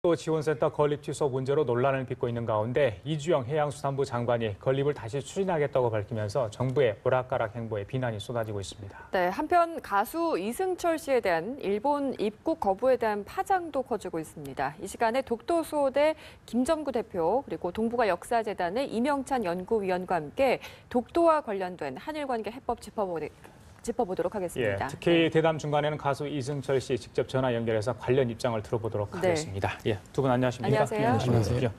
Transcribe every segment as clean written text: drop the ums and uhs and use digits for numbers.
또 지원센터 건립 취소 문제로 논란을 빚고 있는 가운데 이주영 해양수산부 장관이 건립을 다시 추진하겠다고 밝히면서 정부의 오락가락 행보에 비난이 쏟아지고 있습니다. 네, 한편 가수 이승철 씨에 대한 일본 입국 거부에 대한 파장도 커지고 있습니다. 이 시간에 독도수호대 김정구 대표 그리고 동북아 역사재단의 이명찬 연구위원과 함께 독도와 관련된 한일관계 해법 짚어보도록 하겠습니다. 예, 특히 대담 중간에는 가수 이승철 씨 직접 전화 연결해서 관련 입장을 들어보도록 하겠습니다. 예, 두 분 안녕하십니까? 안녕하세요. 안녕하세요.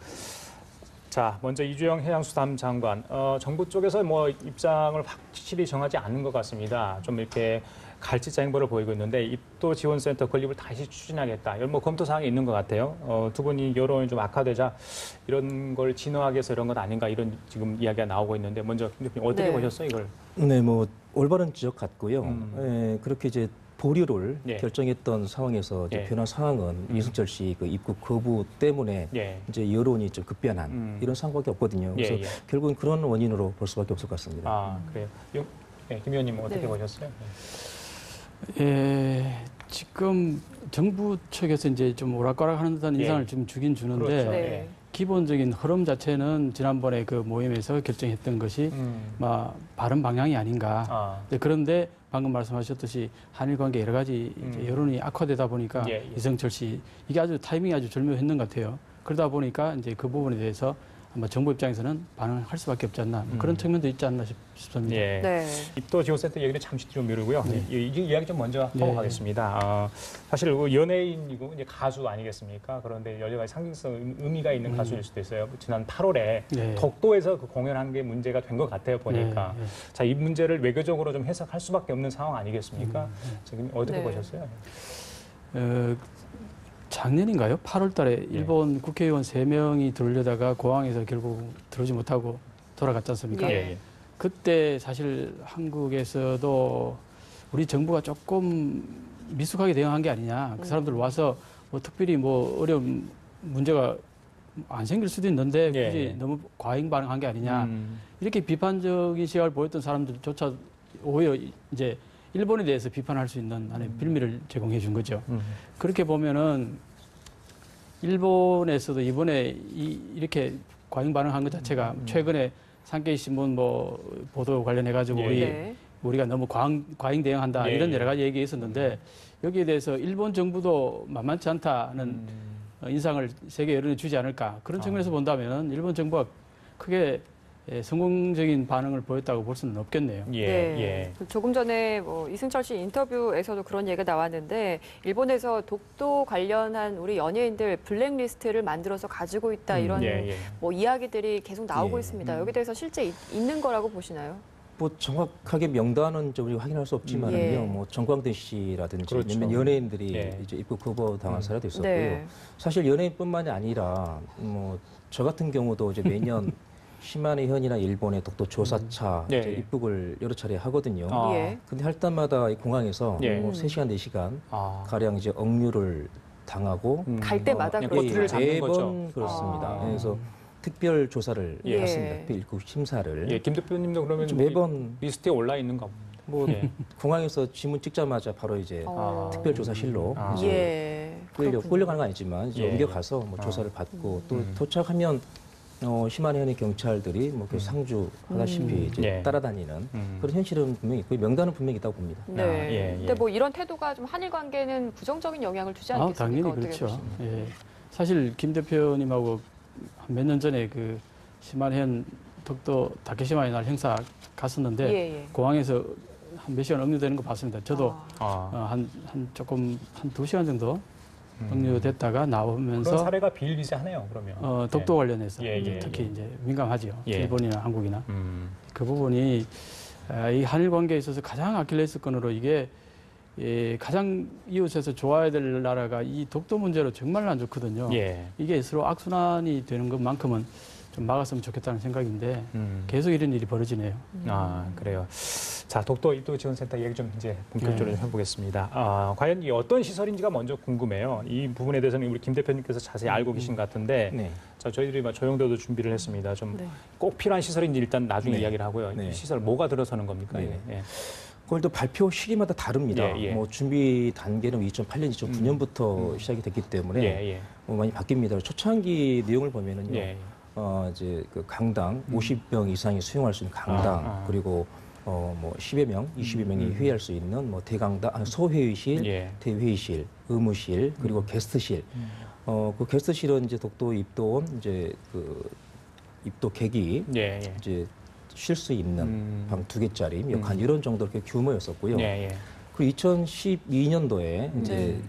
자, 먼저 이주영 해양수산 장관, 정부 쪽에서 뭐 입장을 확실히 정하지 않는 것 같습니다. 좀 이렇게 갈치자 행보를 보이고 있는데 입도 지원센터 건립을 다시 추진하겠다. 이런 뭐 검토 사항이 있는 것 같아요. 두 분이 여론이 좀 악화되자 이런 걸 진화하기 위해서 이런 것 아닌가 이런 지금 이야기가 나오고 있는데 먼저 김 대표님 어떻게 보셨어요 이걸? 네, 뭐 올바른 지적 같고요. 예, 그렇게 이제 보류를 결정했던 상황에서 이제 변한 상황은 이승철 씨 그 입국 거부 때문에 이제 여론이 좀 급변한 이런 상황밖에 없거든요. 그래서 결국은 그런 원인으로 볼 수밖에 없을 것 같습니다. 아, 그래요. 김 의원님 어떻게 보셨어요? 예, 지금 정부 측에서 이제 좀 오락가락하는 듯한 인상을 좀 주긴 주는데 그렇죠. 기본적인 흐름 자체는 지난번에 그 모임에서 결정했던 것이 바른 방향이 아닌가. 그런데 방금 말씀하셨듯이 한일 관계 여러 가지 이제 여론이 악화되다 보니까 이승철 씨 이게 아주 타이밍이 아주 절묘했는 것 같아요. 그러다 보니까 이제 그 부분에 대해서 아마 정부 입장에서는 반응할 수밖에 없지 않나 그런 측면도 있지 않나 싶습니다. 예. 네. 입도 지원센터 얘기는 잠시 좀 미루고요. 이 이야기 좀 먼저 하고 가겠습니다. 사실 연예인이고 이제 가수 아니겠습니까? 그런데 여러 가지 상징성 의미가 있는 가수일 수도 있어요. 지난 8월에 독도에서 그 공연한 게 문제가 된 것 같아요. 보니까 자, 이 문제를 외교적으로 좀 해석할 수밖에 없는 상황 아니겠습니까? 지금 어떻게 보셨어요? 작년인가요? 8월 달에 일본 국회의원 3명이 들어오려다가 공항에서 결국 들어오지 못하고 돌아갔지 않습니까? 그때 사실 한국에서도 우리 정부가 조금 미숙하게 대응한 게 아니냐. 그 사람들 와서 뭐 특별히 뭐 어려운 문제가 안 생길 수도 있는데 굳이 너무 과잉 반응한 게 아니냐. 이렇게 비판적인 시각을 보였던 사람들조차 오히려 이제 일본에 대해서 비판할 수 있는 하나의 빌미를 제공해 준 거죠. 그렇게 보면은 일본에서도 이번에 이렇게 과잉 반응한 것 자체가 최근에 산케이 신문 뭐 보도 관련해 가지고 우리가 너무 과잉 대응한다 이런 여러 가지 얘기 있었는데 여기에 대해서 일본 정부도 만만치 않다는 인상을 세계 여론에 주지 않을까 그런 측면에서 본다면은 일본 정부가 크게 성공적인 반응을 보였다고 볼 수는 없겠네요. 조금 전에 뭐 이승철 씨 인터뷰에서도 그런 얘기가 나왔는데 일본에서 독도 관련한 우리 연예인들 블랙리스트를 만들어서 가지고 있다 이런 뭐 이야기들이 계속 나오고 있습니다. 여기에 대해서 실제 있는 거라고 보시나요? 뭐 정확하게 명단은 좀 우리가 확인할 수 없지만은요. 뭐 정광대 씨라든지 몇몇 연예인들이 이제 입국 거부 당한 사례도 있었고요. 사실 연예인뿐만이 아니라 뭐 저 같은 경우도 이제 매년 시마네 현이나 일본의 독도 조사차 이제 입국을 여러 차례 하거든요. 근데 할 때마다 이 공항에서 뭐 3시간, 4시간 가량 이제 억류를 당하고 갈 때마다 버티를 잡는 거죠. 매번 그렇습니다. 그래서 특별 조사를 받습니다. 특별 입국 심사를. 김 대표님도 그러면 매번 리스트에 올라 있는가 봅니다. 뭐 공항에서 지문 찍자마자 바로 이제 특별 조사실로 끌려가는 건 아니지만 이제 옮겨가서 뭐 조사를 받고 또 도착하면 시마네현의 경찰들이 뭐 그 상주하다시피 이제 따라다니는 그런 현실은 분명히 있고 명단은 분명히 있다고 봅니다. 근데 뭐 이런 태도가 좀 한일 관계는 부정적인 영향을 주지 않겠습니까? 당연히 그렇죠. 사실 김 대표님하고 몇 년 전에 그 시마네현 독도 다케시마의 날 행사 갔었는데 공항에서 한 몇 시간 억류되는 거 봤습니다. 저도 한 2시간 정도 억류됐다가 나오면서 그런 사례가 비일비재하네요. 그러면 독도 관련해서 특히 이제 민감하죠. 일본이나 한국이나 그 부분이 이 한일 관계에 있어서 가장 아킬레스건으로 이게 가장 이웃에서 좋아야 될 나라가 이 독도 문제로 정말 안 좋거든요. 이게 서로 악순환이 되는 것만큼은 좀 막았으면 좋겠다는 생각인데 계속 이런 일이 벌어지네요. 그래요. 자, 독도 입도 지원센터 얘기 좀 이제 본격적으로 좀 해보겠습니다. 과연 이 어떤 시설인지가 먼저 궁금해요. 이 부분에 대해서는 우리 김 대표님께서 자세히 알고 계신 것 같은데, 자, 저희들이 조영도도 준비를 했습니다. 좀 꼭 필요한 시설인지 일단 나중에 이야기를 하고요. 이 시설 뭐가 들어서는 겁니까? 그걸 또 발표 시기마다 다릅니다. 예, 예. 뭐 준비 단계는 2008년, 2009년부터 시작이 됐기 때문에 예, 예. 뭐 많이 바뀝니다. 초창기 내용을 보면은요. 예. 이제 그 강당 50명 이상이 수용할 수 있는 강당 그리고 뭐 10여 명, 20여 명이 회의할 수 있는 뭐 대강당, 소회의실, 예. 대회의실, 의무실 그리고 게스트실. 그 게스트실은 이제 독도 입도원 이제 그 입도 객이 예, 예. 이제 쉴 수 있는 방 2개짜리 한 이런 정도 이렇게 규모였었고요. 예, 예. 그리고 2012년도에 이제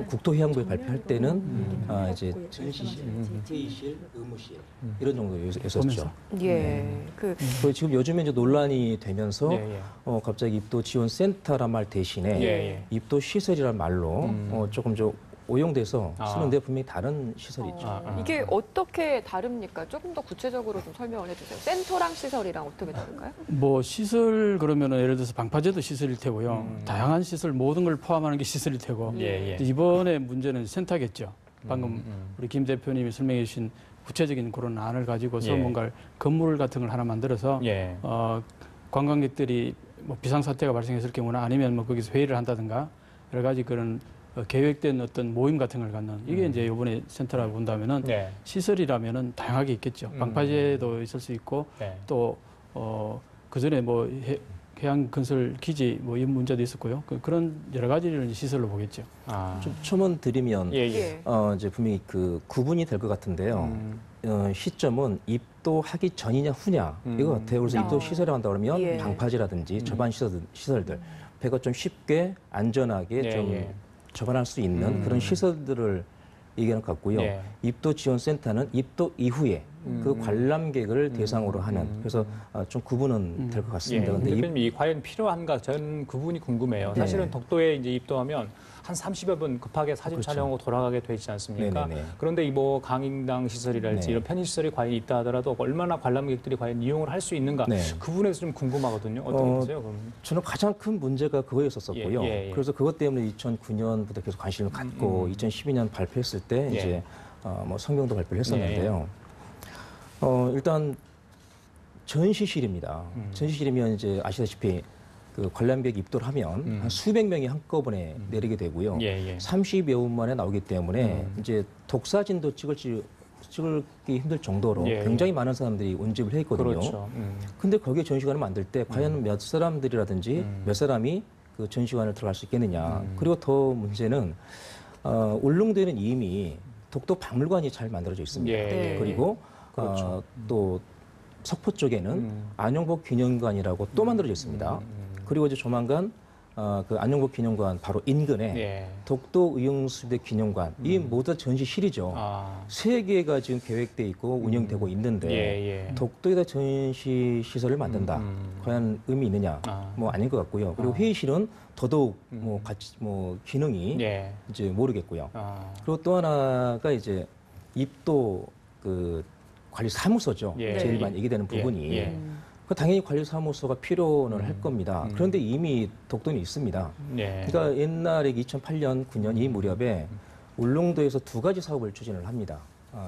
국토해양부에 발표할 때는 이제 전시실, 회의실, 의무실 이런 정도였었죠. 예. 그리고 지금 요즘에 이제 논란이 되면서 예, 예. 갑자기 입도 지원 센터란 말 대신에 예, 예. 입도 시설이란 말로 조금 좀 오용돼서 쓰는데 분명히 다른 시설이 있죠. 이게 어떻게 다릅니까? 조금 더 구체적으로 좀 설명을 해주세요. 센터랑 시설이랑 어떻게 다른가요? 뭐 시설 그러면은 예를 들어서 방파제도 시설일 테고요. 다양한 시설 모든 걸 포함하는 게 시설일 테고 예, 예. 이번에 문제는 센터겠죠. 방금 우리 김 대표님이 설명해 주신 구체적인 그런 안을 가지고서 예. 뭔가 건물 같은 걸 하나 만들어서 예. 관광객들이 뭐 비상사태가 발생했을 경우나 아니면 뭐 거기서 회의를 한다든가 여러 가지 그런 계획된 어떤 모임 같은 걸 갖는 이게 이제 이번에 센터라고 본다면은 네. 시설이라면은 다양하게 있겠죠. 방파제도 있을 수 있고 네. 또 그 전에 뭐 해양 건설 기지 뭐 이런 문제도 있었고요. 그런 여러 가지를 시설로 보겠죠. 좀 첨언 드리면 예, 예. 이제 분명히 그 구분이 될 것 같은데요. 시점은 입도하기 전이냐 후냐 이거 같아요. 그래서 입도 시설에 한다 그러면 예. 방파제라든지 접안 시설들 배가 좀 쉽게 안전하게 예, 좀 예. 접안할 수 있는 그런 시설들을 얘기하는 것 같고요. 예. 입도 지원센터는 입도 이후에 그 관람객을 대상으로 하는 그래서 좀 구분은 될 것 예. 같습니다. 근데 대표님, 이 과연 필요한가? 저는 그 부분이 궁금해요. 네. 사실은 독도에 이제 입도하면 한 30여 분 급하게 사진 그렇죠. 촬영하고 돌아가게 되지 않습니까? 네네네. 그런데 이 뭐 강인당 시설이랄지 네. 이런 편의시설이 과연 있다 하더라도 얼마나 관람객들이 과연 이용을 할 수 있는가? 네. 그 부분에서 좀 궁금하거든요. 어떻게 보세요? 그럼? 저는 가장 큰 문제가 그거였었고요. 예, 예, 예. 그래서 그것 때문에 2009년부터 계속 관심을 갖고 2012년 발표했을 때 예. 이제 뭐 성명도 발표를 했었는데요. 일단 전시실입니다. 전시실이면 이제 아시다시피 그 관람객 입도를 하면 한 수백 명이 한꺼번에 내리게 되고요. 예, 예. 30여 분 만에 나오기 때문에 이제 독사진도 찍기 힘들 정도로 예, 굉장히 많은 사람들이 운집을 해 있거든요. 그렇죠. 근데 거기에 전시관을 만들 때 과연 몇 사람들이라든지 몇 사람이 그 전시관을 들어갈 수 있겠느냐. 그리고 더 문제는 울릉도에는 이미 독도 박물관이 잘 만들어져 있습니다. 예, 네. 그리고 그렇죠. 또 석포 쪽에는 안용복 기념관이라고 또 만들어져 있습니다. 그리고 이제 조만간 그 안용복 기념관 바로 인근에 예. 독도 의용수대 기념관 이 모두 전시실이죠. 아. 세 개가 지금 계획돼 있고 운영되고 있는데 예, 예. 독도에다 전시 시설을 만든다. 과연 의미 있느냐? 뭐 아닌 것 같고요. 그리고 회의실은 더더욱 뭐 같이 뭐 기능이 예. 이제 모르겠고요. 아. 그리고 또 하나가 이제 입도 그 관리 사무소죠. 예. 제일 예. 많이 얘기되는 부분이. 예. 그 당연히 관리사무소가 필요는 할 겁니다. 그런데 이미 독도는 있습니다. 예. 그러니까 옛날에 2008년, 9년 이 무렵에 울릉도에서 두 가지 사업을 추진을 합니다.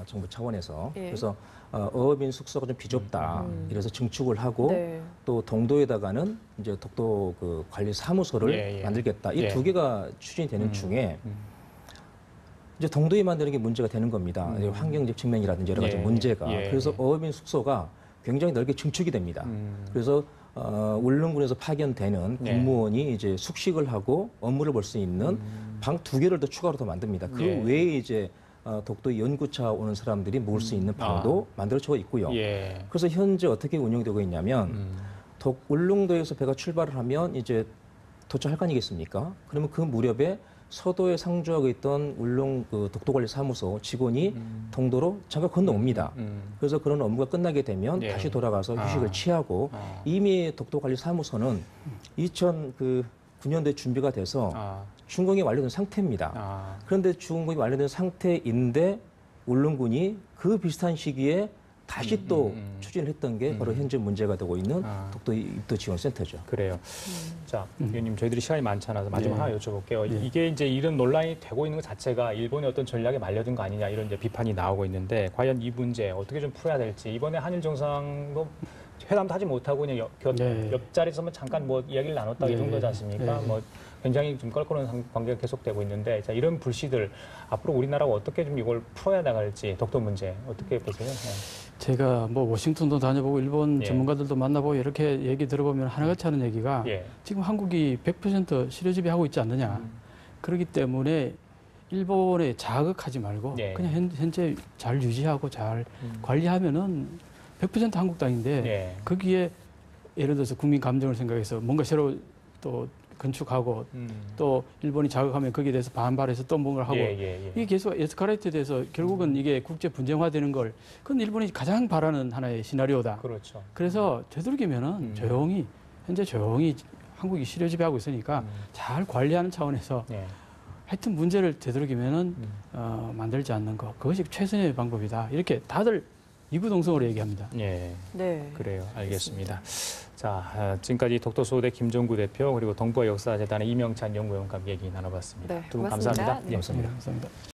정부 차원에서. 예. 그래서 어업인 숙소가 좀 비좁다. 이래서 증축을 하고 네. 또 동도에다가는 이제 독도 그 관리사무소를 예, 예. 만들겠다. 이 예. 두 개가 추진이 되는 중에 이제 동도에 만드는 게 문제가 되는 겁니다. 환경적 측면이라든지 여러 가지 예, 문제가. 예, 그래서 예. 어업인 숙소가 굉장히 넓게 증축이 됩니다. 그래서 울릉군에서 파견되는 예. 공무원이 이제 숙식을 하고 업무를 볼 수 있는 방 2개를 더 추가로 더 만듭니다. 그 예. 외에 이제 독도 연구차 오는 사람들이 묵을 수 있는 방도 만들어져 있고요. 예. 그래서 현재 어떻게 운영되고 있냐면 울릉도에서 배가 출발을 하면 이제 도착할 거 아니겠습니까? 그러면 그 무렵에 서도에 상주하고 있던 그 독도관리사무소 직원이 동도로 잠깐 건너옵니다. 그래서 그런 업무가 끝나게 되면 예. 다시 돌아가서 휴식을 취하고 이미 독도관리사무소는 2009년도에 준비가 돼서 준공이 완료된 상태입니다. 그런데 준공이 완료된 상태인데 울릉군이 그 비슷한 시기에 다시 또 추진을 했던 게 바로 현재 문제가 되고 있는 독도 입도 지원센터죠. 그래요. 자, 위원님 저희들이 시간이 많지 않아서 마지막 네. 하나 여쭤볼게요. 네. 이게 이제 이런 논란이 되고 있는 것 자체가 일본의 어떤 전략에 말려든 거 아니냐 이런 이제 비판이 나오고 있는데 과연 이 문제 어떻게 좀 풀어야 될지 이번에 한일 정상도 회담도 하지 못하고 그냥 옆자리에서만 잠깐 뭐 이야기를 나눴다 이 정도지 않습니까? 뭐 굉장히 좀 껄끄러운 관계가 계속되고 있는데 자, 이런 불씨들 앞으로 우리나라가 어떻게 좀 이걸 풀어야 나갈지 독도 문제 어떻게 보세요? 제가 뭐 워싱턴도 다녀보고 일본 전문가들도 만나보고 이렇게 얘기 들어보면 하나같이 하는 얘기가 지금 한국이 100% 실효 지배하고 있지 않느냐. 그렇기 때문에 일본에 자극하지 말고 그냥 현재 잘 유지하고 잘 관리하면은 100% 한국 땅인데 거기에 예를 들어서 국민 감정을 생각해서 뭔가 새로 또 건축하고 또 일본이 자극하면 거기에 대해서 반발해서 또 뭔가를 하고 이게 계속 에스컬레이트에 대해서 결국은 이게 국제 분쟁화되는 걸 그건 일본이 가장 바라는 하나의 시나리오다. 그렇죠. 그래서 되도록이면은 조용히 현재 조용히 한국이 실효 지배하고 있으니까 잘 관리하는 차원에서 하여튼 문제를 되도록이면은 만들지 않는 것 그것이 최선의 방법이다. 이렇게 다들 이구동성으로 얘기합니다. 네, 그래요. 알겠습니다. 자, 지금까지 독도소대 김정구 대표 그리고 동북아 역사재단의 이명찬 연구위원과 얘기 나눠봤습니다. 네, 두 분 고맙습니다. 감사합니다. 네. 감사합니다.